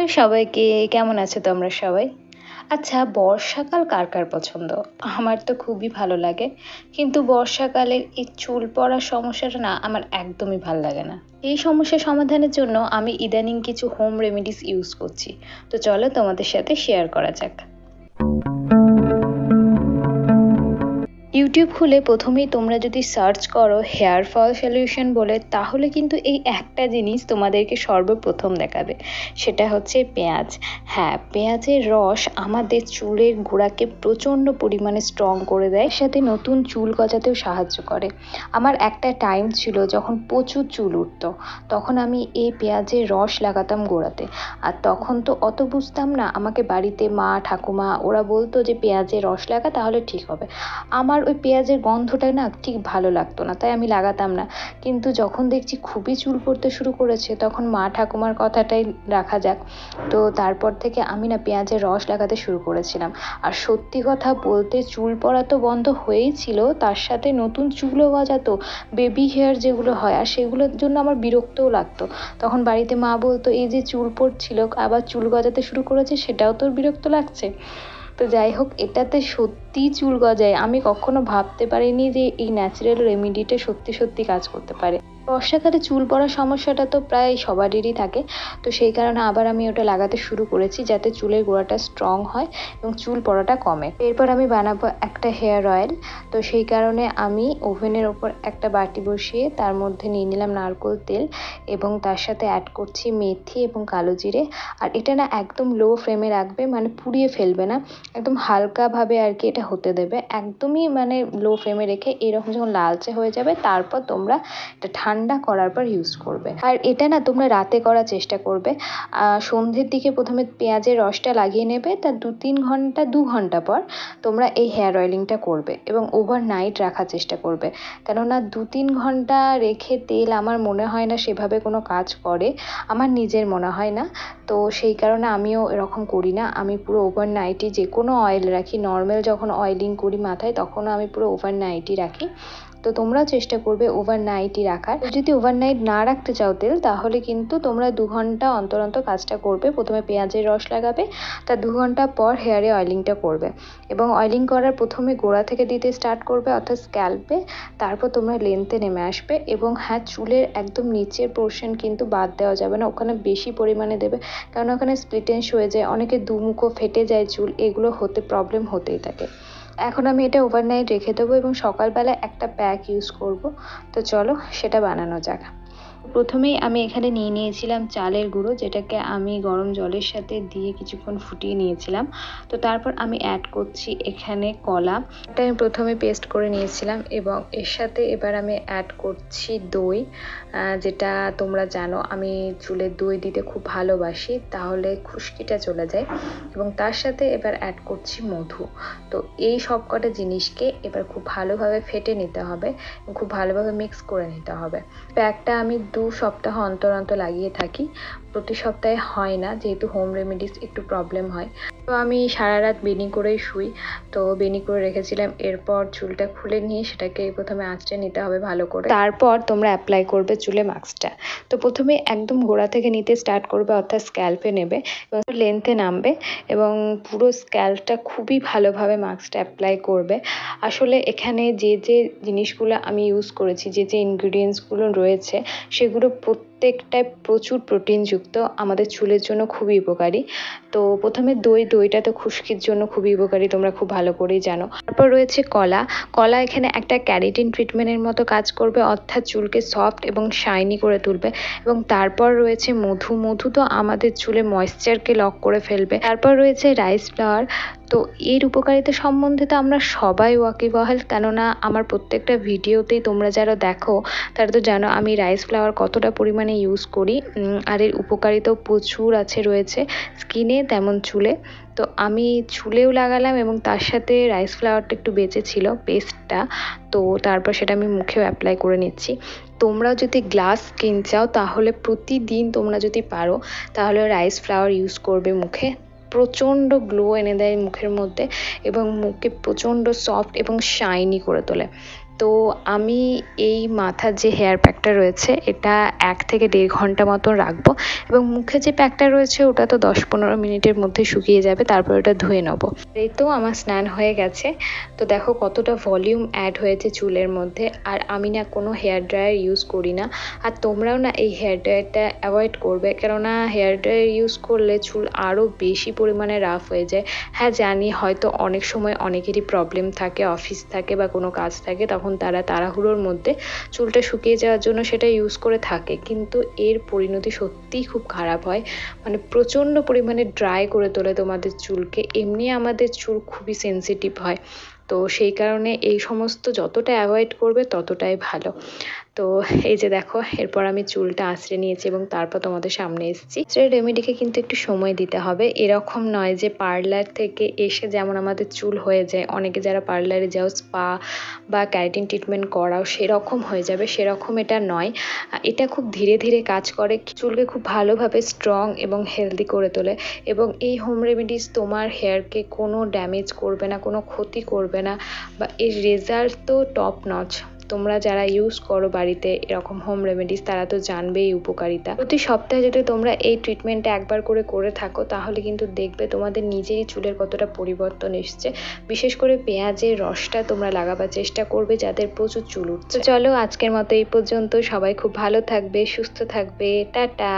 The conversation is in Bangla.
হ্যালো সবাইকে, কেমন আছো তোমরা সবাই? আচ্ছা, বর্ষাকাল কার কার পছন্দ? আমার তো খুবই ভালো লাগে, কিন্তু বর্ষাকালের এই চুল পড়ার সমস্যাটা না আমার একদমই ভাল লাগে না। এই সমস্যা সমাধানের জন্য আমি ইদানিং কিছু হোম রেমেডিস ইউজ করছি। তো চলো তোমাদের সাথে শেয়ার করা যাক। ইউটিউব খুলে প্রথমেই তোমরা যদি সার্চ করো হেয়ার ফল সলিউশন বলে, তাহলে কিন্তু এই একটা জিনিস তোমাদেরকে সর্বপ্রথম দেখাবে, সেটা হচ্ছে পেঁয়াজ। হ্যাঁ, পেঁয়াজের রস আমাদের চুলের গোড়াকে প্রচণ্ড পরিমাণে স্ট্রং করে দেয়, সাথে নতুন চুল গজাতেও সাহায্য করে। আমার একটা টাইম ছিল যখন প্রচুর চুল উঠতো, তখন আমি এই পেঁয়াজের রস লাগাতাম গোড়াতে। আর তখন তো অত বুঝতাম না, আমাকে বাড়িতে মা ঠাকুমা ওরা বলতো যে পেঁয়াজের রস লাগা তাহলে ঠিক হবে। আমার ওই পেঁয়াজের গন্ধটা না ঠিক ভালো লাগতো না, তাই আমি লাগাতাম না। কিন্তু যখন দেখছি খুবই চুল পড়তে শুরু করেছে, তখন মা ঠাকুমার কথাটাই রাখা যাক, তো তারপর থেকে আমি না পেঁয়াজের রস লাগাতে শুরু করেছিলাম। আর সত্যি কথা বলতে চুল পড়া তো বন্ধ হয়েই ছিল, তার সাথে নতুন চুলও গজাতো, বেবি হেয়ার যেগুলো হয়, আর সেগুলোর জন্য আমার বিরক্তও লাগতো। তখন বাড়িতে মা বলতো, এই যে চুল পড়ছিল আবার চুল গজাতে শুরু করেছে, সেটাও তোর বিরক্ত লাগছে? তো যাই হোক, এটাতে সত্যিই চুল গজায়। আমি কখনো ভাবতে পারিনি যে এই ন্যাচারাল রেমেডিটা সত্যি সত্যি কাজ করতে পারে। বর্ষাকালে চুল পড়ার সমস্যাটা তো প্রায় সবারই থাকে, তো সেই কারণে আবার আমি ওটা লাগাতে শুরু করেছি, যাতে চুলের গোড়াটা স্ট্রং হয় এবং চুল পড়াটা কমে। এরপর আমি বানাবো একটা হেয়ার অয়েল। তো সেই কারণে আমি ওভেনের ওপর একটা বাটি বসিয়ে তার মধ্যে নিয়ে নিলাম নারকেল তেল, এবং তার সাথে অ্যাড করছি মেথি এবং কালো জিরে। আর এটা না একদম লো ফ্লেমে রাখবে, মানে পুড়িয়ে ফেলবে না, একদম হালকাভাবে আর কি এটা হতে দেবে, একদমই মানে লো ফ্লেমে রেখে। এরকম যখন লালচে হয়ে যাবে, তারপর তোমরা এটা ঠান্ডা করার পর ইউজ করবে। আর এটা না তোমরা রাতে করার চেষ্টা করবে। সন্ধ্যের দিকে প্রথমে পেঁয়াজের রসটা লাগিয়ে নেবে, তার 2-3 ঘন্টা পর তোমরা এই হেয়ার অয়েলিংটা করবে, এবং ওভারনাইট রাখার চেষ্টা করবে। কেননা 2-3 ঘন্টা রেখে তেল আমার মনে হয় না সেভাবে কোনো কাজ করে, আমার নিজের মনে হয় না। তো সেই কারণে আমিও এরকম করি না, আমি পুরো ওভারনাইটই যে কোনো অয়েল রাখি। নর্মাল যখন অয়েলিং করি মাথায়, তখনও আমি পুরো ওভারনাইটই রাখি। তো তোমরাও চেষ্টা করবে ওভারনাইটই রাখার। যদি ওভারনাইট না রাখতে চাও তেল, তাহলে কিন্তু তোমরা 2 ঘন্টা অন্তর অন্তর কাজটা করবে। প্রথমে পেঁয়াজের রস লাগাবে, তার 2 ঘন্টা পর হেয়ারে অয়েলিংটা করবে, এবং অয়েলিং করার প্রথমে গোড়া থেকে দিতে স্টার্ট করবে, অর্থাৎ স্ক্যাল্পে। তারপর তোমরা লেন্থে নেমে আসবে, এবং হ্যাঁ, চুলের একদম নিচের পোর্শন কিন্তু বাদ দেওয়া যাবে না, ওখানে বেশি পরিমাণে দেবে, কারণ ওখানে স্প্লিটেন্স হয়ে যায়, অনেকে দুমুখো ফেটে যায় চুল, এগুলো হতে প্রবলেম হতেই থাকে। এখন আমি এটা ওভারনাইট রেখে দেবো, এবং সকালবেলা একটা প্যাক ইউজ করব। তো চলো সেটা বানানো যাক। প্রথমেই আমি এখানে নিয়ে নিয়েছিলাম চালের গুঁড়ো, যেটাকে আমি গরম জলের সাথে দিয়ে কিছুক্ষণ ফুটিয়ে নিয়েছিলাম। তো তারপর আমি অ্যাড করছি এখানে কলা, এটা আমি প্রথমে পেস্ট করে নিয়েছিলাম, এবং এর সাথে এবার আমি অ্যাড করছি দই, যেটা তোমরা জানো আমি চুলে দই দিতে খুব ভালোবাসি, তাহলে খুশকিটা চলে যায়। এবং তার সাথে এবার অ্যাড করছি মধু। তো এই সব কটা জিনিসকে এবার খুব ভালোভাবে ফেটে নিতে হবে, খুব ভালোভাবে মিক্স করে নিতে হবে। প্যাকটা আমি 2 সপ্তাহ অন্তর অন্তর লাগিয়ে থাকি, প্রতি সপ্তাহে হয় না, যেহেতু হোম রেমেডিস একটু প্রবলেম হয়। তো আমি সারা রাত বেনি করেই শুই, তো বেনি করে রেখেছিলাম। এরপর চুলটা খুলে নিয়ে সেটাকে প্রথমে আঁচড়ে নিতে হবে ভালো করে, তারপর তোমরা অ্যাপ্লাই করবে চুলে মাস্কটা। তো প্রথমে একদম গোড়া থেকে নিতে স্টার্ট করবে, অর্থাৎ স্ক্যাল্পে নেবে এবং লেন্থে নামবে, এবং পুরো স্ক্যাল্পটা খুবই ভালোভাবে মাস্কটা অ্যাপ্লাই করবে। আসলে এখানে যে যে জিনিসগুলো আমি ইউজ করেছি, যে যে ইনগ্রিডিয়েন্টসগুলো রয়েছে, সেগুলো প্রত্যেকটাই প্রচুর প্রোটিনযুক্ত, আমাদের চুলের জন্য খুবই উপকারী। তো প্রথমে দইটা তো খুশকির জন্য খুবই উপকারী, তোমরা খুব ভালো করেই জানো। তারপর রয়েছে কলা এখানে একটা ক্যারাটিন ট্রিটমেন্টের মতো কাজ করবে, অর্থাৎ চুলকে সফট এবং শাইনি করে তুলবে। এবং তারপর রয়েছে মধু তো আমাদের চুলে ময়েশ্চারকে লক করে ফেলবে। তারপর রয়েছে রাইস ফ্লাওয়ার। তো এর উপকারিতা সম্বন্ধে তো আমরা সবাই ওয়াকিবহাল, কেননা আমার প্রত্যেকটা ভিডিওতেই তোমরা যারা দেখো তারা তো জানো আমি রাইস ফ্লাওয়ার কতটা পরিমাণে ইউজ করি, আর এর উপকারিতাও প্রচুর রয়েছে স্কিনে তেমন চুলে। তো আমি চুলেও লাগালাম, এবং তার সাথে রাইস ফ্লাওয়ারটা একটু বেঁচে ছিল পেস্টটা, তো তারপর সেটা আমি মুখেও অ্যাপ্লাই করে নিচ্ছি। তোমরাও যদি গ্লাস স্কিন চাও, তাহলে প্রতিদিন তোমরা যদি পারো তাহলে রাইস ফ্লাওয়ার ইউজ করবে মুখে, প্রচণ্ড গ্লো এনে দেয় মুখের মধ্যে, এবং মুখকে প্রচণ্ড সফট এবং শাইনি করে তোলে। তো আমি এই মাথার যে হেয়ার প্যাকটা রয়েছে এটা 1 থেকে 1.5 ঘন্টা মতো রাখবো, এবং মুখে যে প্যাকটা রয়েছে ওটা তো 10-15 মিনিটের মধ্যে শুকিয়ে যাবে, তারপর ওটা ধুয়ে নেবো। এই তো আমার স্নান হয়ে গেছে। তো দেখো কতটা ভলিউম অ্যাড হয়েছে চুলের মধ্যে। আর আমি না কোনো হেয়ার ড্রায়ার ইউজ করি না, আর তোমরাও না এই হেয়ার ড্রায়ারটা অ্যাভয়েড করবে, কেননা হেয়ার ড্রায়ার ইউজ করলে চুল আরও বেশি পরিমাণে রাফ হয়ে যায়। হ্যাঁ জানি হয়তো অনেক সময় অনেকেরই প্রবলেম থাকে, অফিস থাকে বা কোনো কাজ থাকে, তখন তারা তাড়াহুড়োর মধ্যে চুলটা শুকিয়ে যাওয়ার জন্য সেটা ইউজ করে থাকে, কিন্তু এর পরিণতি সত্যিই খুব খারাপ হয়। মানে প্রচণ্ড পরিমাণে ড্রাই করে তোলে তোমাদের চুলকে। এমনি আমাদের চুল খুবই সেনসিটিভ হয়, তো সেই কারণে এই সমস্ত যতটা অ্যাভয়েড করবে ততটাই ভালো। তো এই যে দেখো এরপর আমি চুলটা আঁচড়ে নিয়েছি এবং তারপর তোমাদের সামনে এসেছি। রেমেডিকে কিন্তু একটু সময় দিতে হবে, এরকম নয় যে পার্লার থেকে এসে যেমন আমাদের চুল হয়ে যায়, অনেকে যারা পার্লারে যাও স্পা বা ক্যারাটিন ট্রিটমেন্ট করাও সেরকম হয়ে যাবে, সেরকম এটা নয়। এটা খুব ধীরে ধীরে কাজ করে, চুলকে খুব ভালোভাবে স্ট্রং এবং হেলদি করে তোলে, এবং এই হোম রেমেডিস তোমার হেয়ারকে কোনো ড্যামেজ করবে না, কোনো ক্ষতি করবে না, বা এর রেজাল্ট তো টপ নচ। তোমরা যারা ইউজ করো বাড়িতে এরকম হোম রেমেডিস তারা তো জানবেই উপকারিতা। প্রতি সপ্তাহে যদি তোমরা এই ট্রিটমেন্টটা একবার করে করে থাকো তাহলে কিন্তু দেখবে তোমাদের নিজেরই চুলের কতটা পরিবর্তন এসছে। বিশেষ করে পেঁয়াজের রসটা তোমরা লাগাবার চেষ্টা করবে যাদের প্রচুর চুল উঠছে। চলো আজকের মতো এই পর্যন্ত, সবাই খুব ভালো থাকবে, সুস্থ থাকবে, টাটা।